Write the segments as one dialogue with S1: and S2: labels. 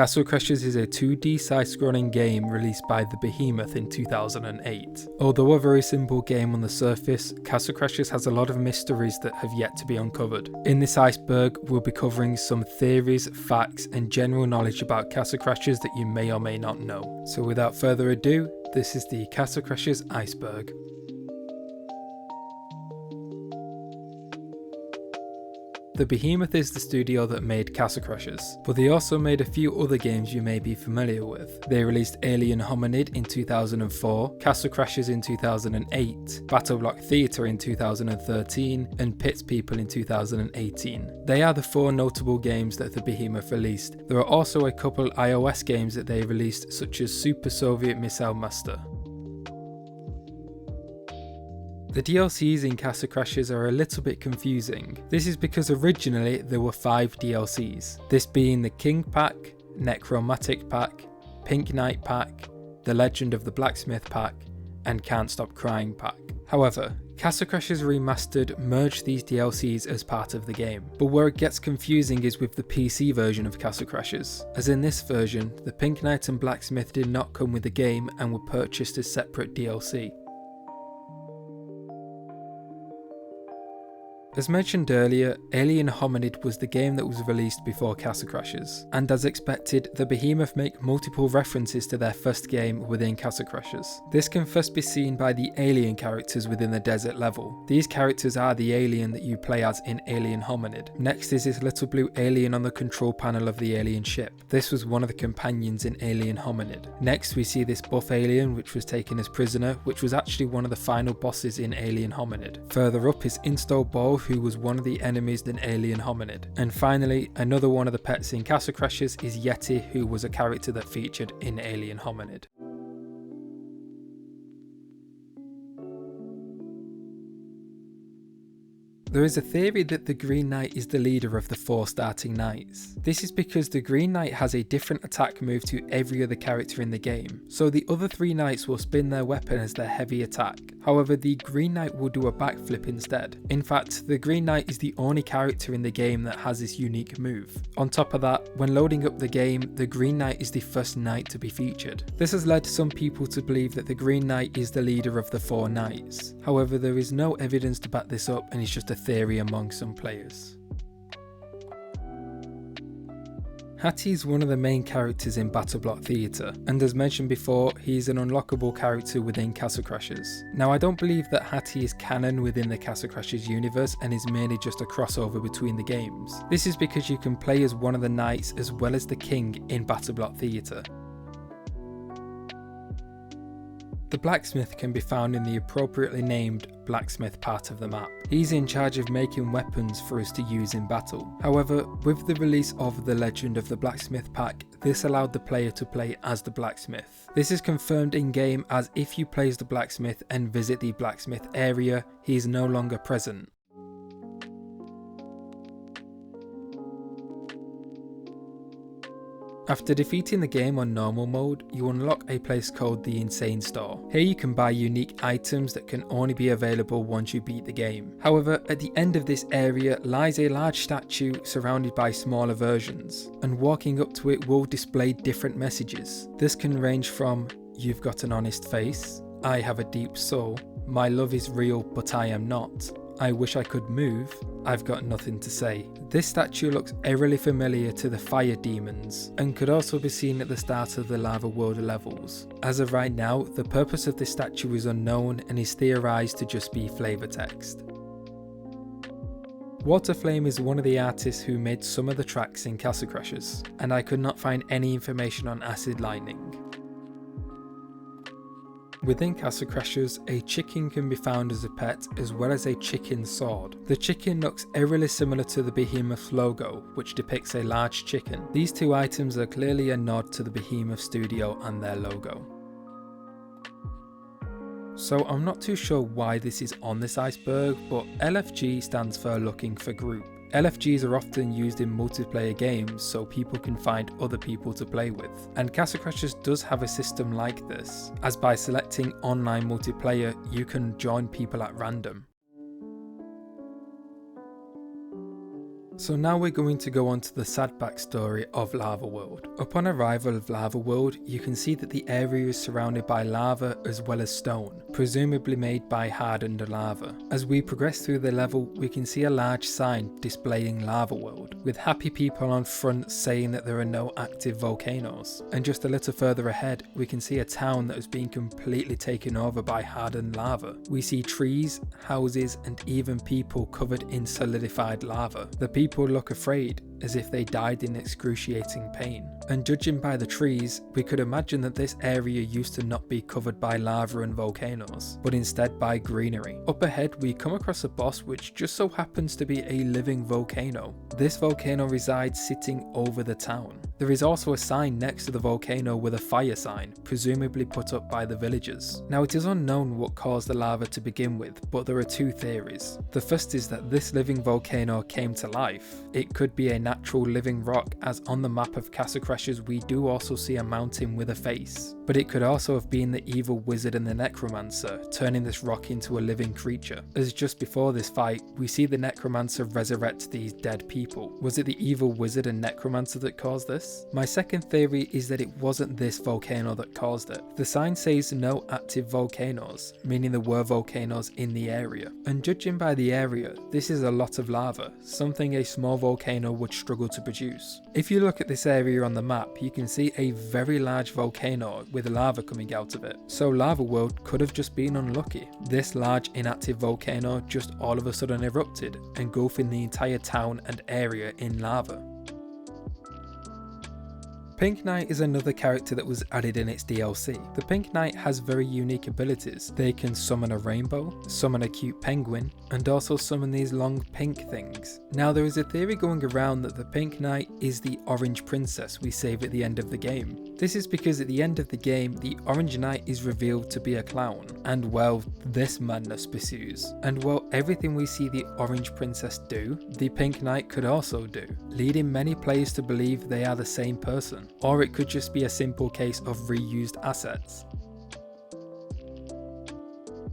S1: Castle Crashers is a 2D side-scrolling game released by the Behemoth in 2008. Although a very simple game on the surface, Castle Crashers has a lot of mysteries that have yet to be uncovered. In this iceberg, we'll be covering some theories, facts, and general knowledge about Castle Crashers that you may or may not know. So without further ado, this is the Castle Crashers Iceberg. The Behemoth is the studio that made Castle Crashers, but they also made a few other games you may be familiar with. They released Alien Hominid in 2004, Castle Crashers in 2008, Battle Block Theatre in 2013, and Pits People in 2018. They are the 4 notable games that the Behemoth released. There are also a couple iOS games that they released, such as Super Soviet Missile Master. The DLCs in Castle Crashers are a little bit confusing. This is because originally there were 5 DLCs, this being the King Pack, Necromantic Pack, Pink Knight Pack, The Legend of the Blacksmith Pack, and Can't Stop Crying Pack. However, Castle Crashers Remastered merged these DLCs as part of the game, but where it gets confusing is with the PC version of Castle Crashers, as in this version, the Pink Knight and Blacksmith did not come with the game and were purchased as separate DLC. As mentioned earlier, Alien Hominid was the game that was released before Castle Crashers, and as expected, the Behemoth make multiple references to their first game within Castle Crashers. This can first be seen by the alien characters within the desert level. These characters are the alien that you play as in Alien Hominid. Next is this little blue alien on the control panel of the alien ship. This was one of the companions in Alien Hominid. Next we see this buff alien which was taken as prisoner, which was actually one of the final bosses in Alien Hominid. Further up is Install Ball, who was one of the enemies in Alien Hominid. And finally, another one of the pets in Castle Crashers is Yeti, who was a character that featured in Alien Hominid. There is a theory that the Green Knight is the leader of the 4 starting knights. This is because the Green Knight has a different attack move to every other character in the game, so the other 3 knights will spin their weapon as their heavy attack. However, the Green Knight will do a backflip instead. In fact, the Green Knight is the only character in the game that has this unique move. On top of that, when loading up the game, the Green Knight is the first knight to be featured. This has led some people to believe that the Green Knight is the leader of the 4 knights. However, there is no evidence to back this up, and it's just a theory among some players. Hattie is one of the main characters in Battle Block Theatre, and as mentioned before, he is an unlockable character within Castle Crashers. Now I don't believe that Hattie is canon within the Castle Crashers universe and is merely just a crossover between the games. This is because you can play as one of the knights as well as the king in Battle Block Theatre. The blacksmith can be found in the appropriately named blacksmith part of the map. He's in charge of making weapons for us to use in battle. However, with the release of The Legend of the Blacksmith Pack, this allowed the player to play as the blacksmith. This is confirmed in game, as if you play as the blacksmith and visit the blacksmith area, he is no longer present. After defeating the game on normal mode, you unlock a place called the Insane Store. Here you can buy unique items that can only be available once you beat the game. However, at the end of this area lies a large statue surrounded by smaller versions, and walking up to it will display different messages. This can range from, "You've got an honest face," "I have a deep soul," "My love is real but I am not," "I wish I could move," "I've got nothing to say." This statue looks eerily familiar to the fire demons, and could also be seen at the start of the Lava World levels. As of right now, the purpose of this statue is unknown and is theorized to just be flavor text. Waterflame is one of the artists who made some of the tracks in Castle Crashers, and I could not find any information on Acid Lightning. Within Castle Crashers, a chicken can be found as a pet, as well as a chicken sword. The chicken looks eerily similar to the Behemoth logo, which depicts a large chicken. These 2 items are clearly a nod to the Behemoth studio and their logo. So I'm not too sure why this is on this iceberg, but LFG stands for Looking for Group. LFGs are often used in multiplayer games so people can find other people to play with, and Castle Crashers does have a system like this, as by selecting online multiplayer you can join people at random. So now we're going to go on to the sad backstory of Lava World. Upon arrival of Lava World, you can see that the area is surrounded by lava as well as stone, presumably made by hardened lava. As we progress through the level, we can see a large sign displaying Lava World, with happy people on front saying that there are no active volcanoes. And just a little further ahead, we can see a town that has been completely taken over by hardened lava. We see trees, houses, and even people covered in solidified lava. The people look afraid, as if they died in excruciating pain. And judging by the trees, we could imagine that this area used to not be covered by lava and volcanoes, but instead by greenery. Up ahead, we come across a boss which just so happens to be a living volcano. This volcano resides sitting over the town. There is also a sign next to the volcano with a fire sign, presumably put up by the villagers. Now, it is unknown what caused the lava to begin with, but there are two theories. The first is that this living volcano came to life. It could be a natural living rock, as on the map of Castle Crashers we do also see a mountain with a face. But it could also have been the evil wizard and the necromancer, turning this rock into a living creature. As just before this fight, we see the necromancer resurrect these dead people. Was it the evil wizard and necromancer that caused this? My second theory is that it wasn't this volcano that caused it. The sign says no active volcanoes, meaning there were volcanoes in the area. And judging by the area, this is a lot of lava, something a small volcano would struggle to produce. If you look at this area on the map, you can see a very large volcano with lava coming out of it. So Lava World could have just been unlucky. This large inactive volcano just all of a sudden erupted, engulfing the entire town and area in lava. Pink Knight is another character that was added in its DLC. The Pink Knight has very unique abilities. They can summon a rainbow, summon a cute penguin, and also summon these long pink things. Now, there is a theory going around that the Pink Knight is the orange princess we save at the end of the game. This is because at the end of the game, the Orange Knight is revealed to be a clown, and well, this madness pursues. And well, everything we see the Orange Princess do, the Pink Knight could also do, leading many players to believe they are the same person. Or it could just be a simple case of reused assets.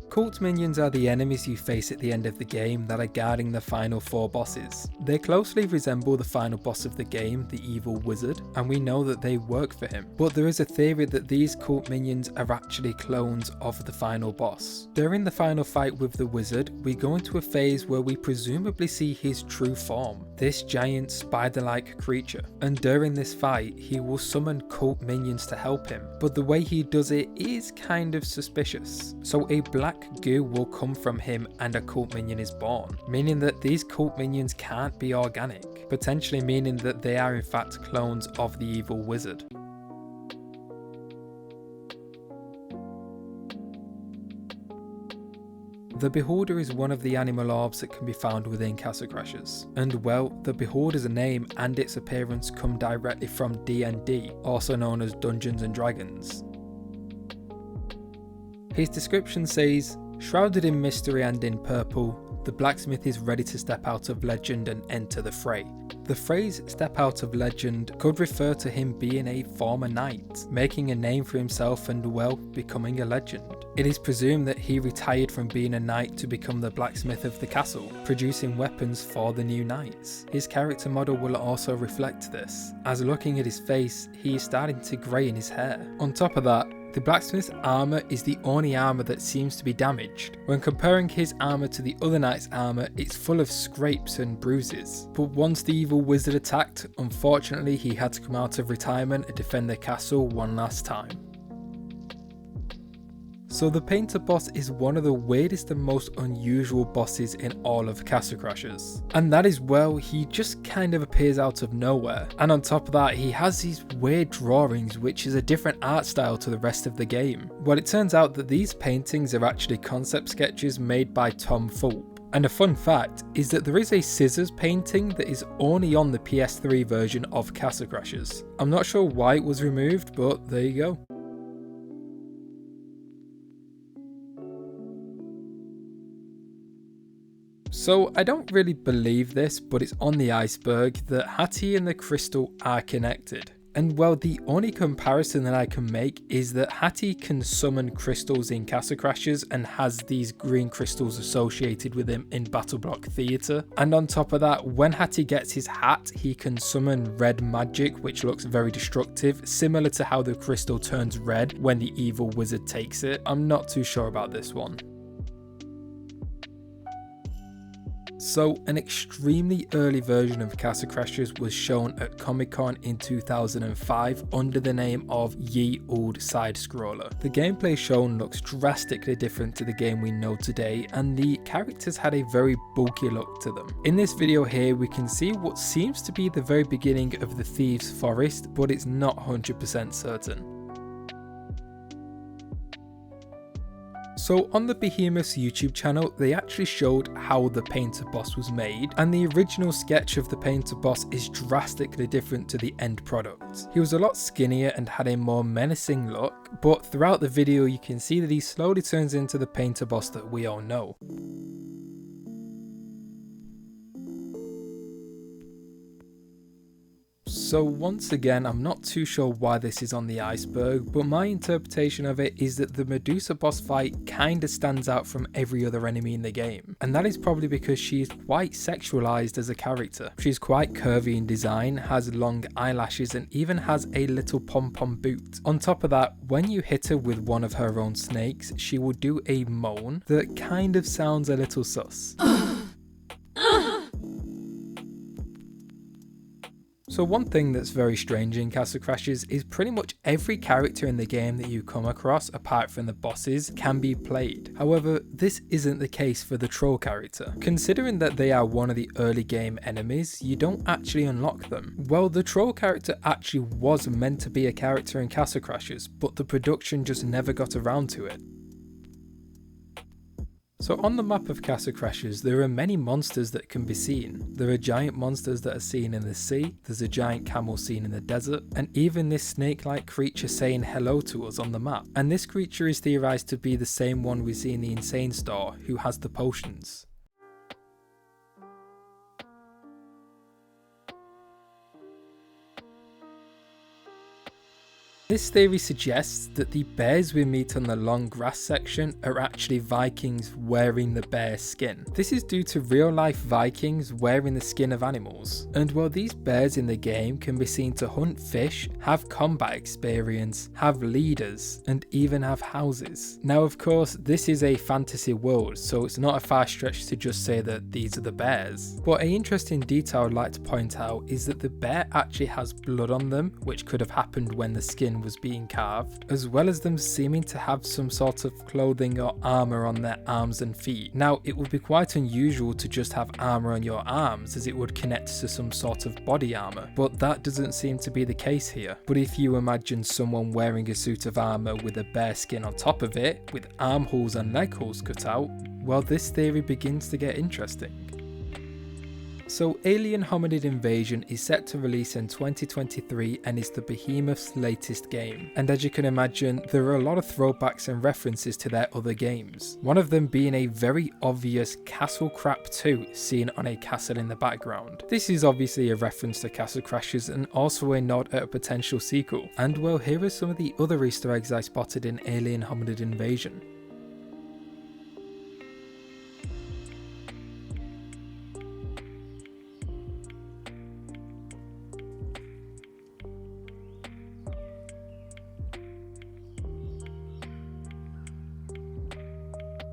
S1: Cult minions are the enemies you face at the end of the game that are guarding the final 4 bosses. They closely resemble the final boss of the game, the evil wizard, and we know that they work for him. But there is a theory that these cult minions are actually clones of the final boss. During the final fight with the wizard, we go into a phase where we presumably see his true form, this giant spider-like creature. And during this fight, he will summon cult minions to help him, but the way he does it is kind of suspicious. So a black goo will come from him and a cult minion is born, meaning that these cult minions can't be organic, potentially meaning that they are in fact clones of the evil wizard. The Beholder is one of the animal orbs that can be found within Castle Crashers, and well, the Beholder's name and its appearance come directly from D&D, also known as Dungeons and Dragons. His description says, "Shrouded in mystery and in purple, the blacksmith is ready to step out of legend and enter the fray." The phrase "step out of legend" could refer to him being a former knight, making a name for himself and well, becoming a legend. It is presumed that he retired from being a knight to become the blacksmith of the castle, producing weapons for the new knights. His character model will also reflect this, as looking at his face, he is starting to grey in his hair. On top of that, the blacksmith's armour is the only armour that seems to be damaged. When comparing his armour to the other knight's armour, it's full of scrapes and bruises. But once the evil wizard attacked, unfortunately he had to come out of retirement and defend the castle one last time. So the Painter boss is one of the weirdest and most unusual bosses in all of Castle Crashers. And that is, well, he just kind of appears out of nowhere. And on top of that, he has these weird drawings which is a different art style to the rest of the game. Well, it turns out that these paintings are actually concept sketches made by Tom Fulp. And a fun fact is that there is a scissors painting that is only on the PS3 version of Castle Crashers. I'm not sure why it was removed, but there you go. So I don't really believe this, but it's on the iceberg that Hattie and the crystal are connected. And well, the only comparison that I can make is that Hattie can summon crystals in Castle Crashers and has these green crystals associated with him in Battle Block Theatre. And on top of that, when Hattie gets his hat, he can summon red magic, which looks very destructive, similar to how the crystal turns red when the evil wizard takes it. I'm not too sure about this one. So an extremely early version of Castle Crashers was shown at Comic-Con in 2005 under the name of Ye Old Side Scroller. The gameplay shown looks drastically different to the game we know today, and the characters had a very bulky look to them. In this video here we can see what seems to be the very beginning of the Thieves' Forest, but it's not 100% certain. So on the Behemoth's YouTube channel, they actually showed how the painter boss was made, and the original sketch of the painter boss is drastically different to the end product. He was a lot skinnier and had a more menacing look, but throughout the video you can see that he slowly turns into the painter boss that we all know. So once again, I'm not too sure why this is on the iceberg, but my interpretation of it is that the Medusa boss fight kinda stands out from every other enemy in the game. And that is probably because she is quite sexualized as a character. She's quite curvy in design, has long eyelashes, and even has a little pom-pom boot. On top of that, when you hit her with one of her own snakes, she will do a moan that kind of sounds a little sus. So one thing that's very strange in Castle Crashers is pretty much every character in the game that you come across, apart from the bosses, can be played. However, this isn't the case for the troll character. Considering that they are one of the early game enemies, you don't actually unlock them. Well, the troll character actually was meant to be a character in Castle Crashers, but the production just never got around to it. So on the map of Castle Crashers, there are many monsters that can be seen. There are giant monsters that are seen in the sea, there's a giant camel seen in the desert, and even this snake-like creature saying hello to us on the map. And this creature is theorized to be the same one we see in the Insane Store, who has the potions. This theory suggests that the bears we meet on the long grass section are actually Vikings wearing the bear skin. This is due to real life Vikings wearing the skin of animals. And while these bears in the game can be seen to hunt fish, have combat experience, have leaders, and even have houses. Now of course this is a fantasy world, so it's not a far stretch to just say that these are the bears. But an interesting detail I'd like to point out is that the bear actually has blood on them, which could have happened when the skin was being carved, as well as them seeming to have some sort of clothing or armor on their arms and feet. Now it would be quite unusual to just have armor on your arms, as it would connect to some sort of body armor, but that doesn't seem to be the case here. But if you imagine someone wearing a suit of armor with a bear skin on top of it, with armholes and leg holes cut out, well, this theory begins to get interesting. So Alien Hominid Invasion is set to release in 2023 and is the Behemoth's latest game. And as you can imagine, there are a lot of throwbacks and references to their other games. One of them being a very obvious Castle Crap 2 seen on a castle in the background. This is obviously a reference to Castle Crashers and also a nod at a potential sequel. And well, here are some of the other Easter eggs I spotted in Alien Hominid Invasion.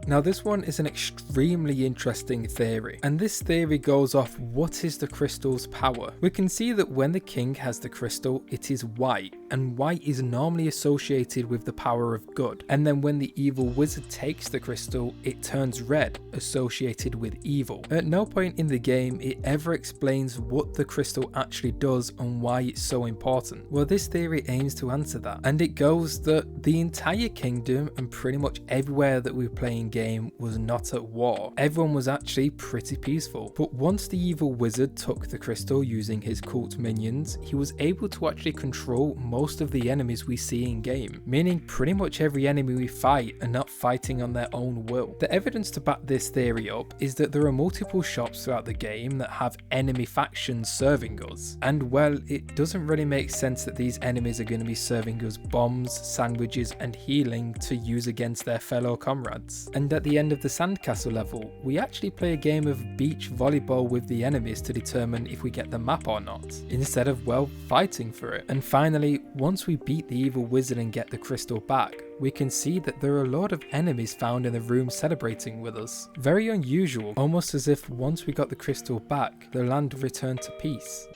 S1: Now this one is an extremely interesting theory, and this theory goes off what is the crystal's power. We can see that when the king has the crystal, it is white, and white is normally associated with the power of good, and then when the evil wizard takes the crystal, it turns red, associated with evil. At no point in the game it ever explains what the crystal actually does and why it's so important. Well, this theory aims to answer that, and it goes that the entire kingdom and pretty much everywhere that we play in game was not at war. Everyone was actually pretty peaceful. But once the evil wizard took the crystal using his cult minions, he was able to actually control most most of the enemies we see in game, meaning pretty much every enemy we fight are not fighting on their own will. The evidence to back this theory up is that there are multiple shops throughout the game that have enemy factions serving us, and well, it doesn't really make sense that these enemies are going to be serving us bombs, sandwiches and healing to use against their fellow comrades. And at the end of the sandcastle level, we actually play a game of beach volleyball with the enemies to determine if we get the map or not, instead of, well, fighting for it. And finally, once we beat the evil wizard and get the crystal back, we can see that there are a lot of enemies found in the room celebrating with us. Very unusual, almost as if once we got the crystal back, the land returned to peace.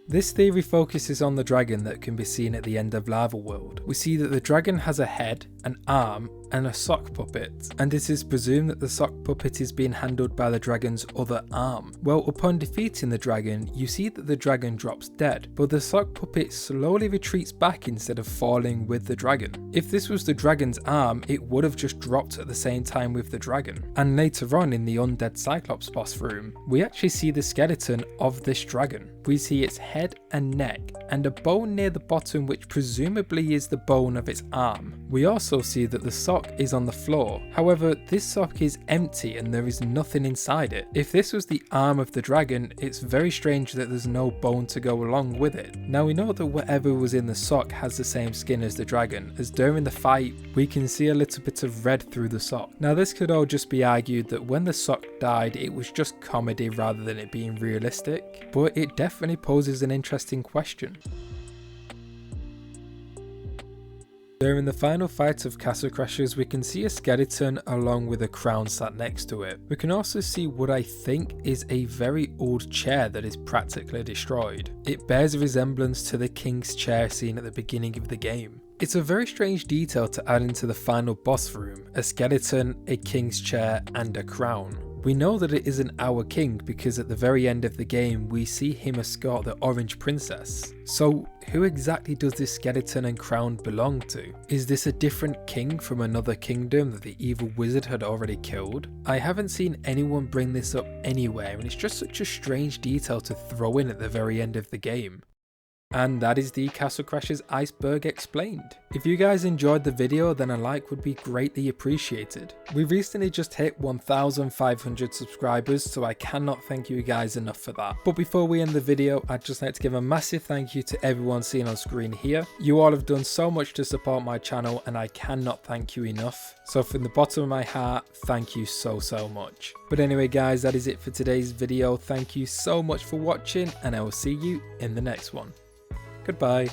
S1: This theory focuses on the dragon that can be seen at the end of Lava World. We see that the dragon has a head, an arm, and a sock puppet, and it is presumed that the sock puppet is being handled by the dragon's other arm. Well, upon defeating the dragon, you see that the dragon drops dead, but the sock puppet slowly retreats back instead of falling with the dragon. If this was the dragon's arm, it would have just dropped at the same time with the dragon. And later on in the undead Cyclops boss room, we actually see the skeleton of this dragon. We see its head and neck, and a bone near the bottom which presumably is the bone of its arm. We also see that the sock is on the floor. However, this sock is empty and there is nothing inside it. If this was the arm of the dragon, it's very strange that there's no bone to go along with it. Now we know that whatever was in the sock has the same skin as the dragon, as during the fight we can see a little bit of red through the sock. Now this could all just be argued that when the sock died it was just comedy rather than it being realistic, but it definitely poses an interesting question. During the final fight of Castle Crashers, we can see a skeleton along with a crown sat next to it. We can also see what I think is a very old chair that is practically destroyed. It bears a resemblance to the king's chair seen at the beginning of the game. It's a very strange detail to add into the final boss room: a skeleton, a king's chair and a crown. We know that it isn't our king because at the very end of the game we see him escort the orange princess. So who exactly does this skeleton and crown belong to? Is this a different king from another kingdom that the evil wizard had already killed? I haven't seen anyone bring this up anywhere, and it's just such a strange detail to throw in at the very end of the game. And that is the Castle Crashers Iceberg explained. If you guys enjoyed the video, then a like would be greatly appreciated. We recently just hit 1,500 subscribers, so I cannot thank you guys enough for that. But before we end the video, I'd just like to give a massive thank you to everyone seen on screen here. You all have done so much to support my channel and I cannot thank you enough. So from the bottom of my heart, thank you so much. But anyway guys, that is it for today's video. Thank you so much for watching and I will see you in the next one. Goodbye.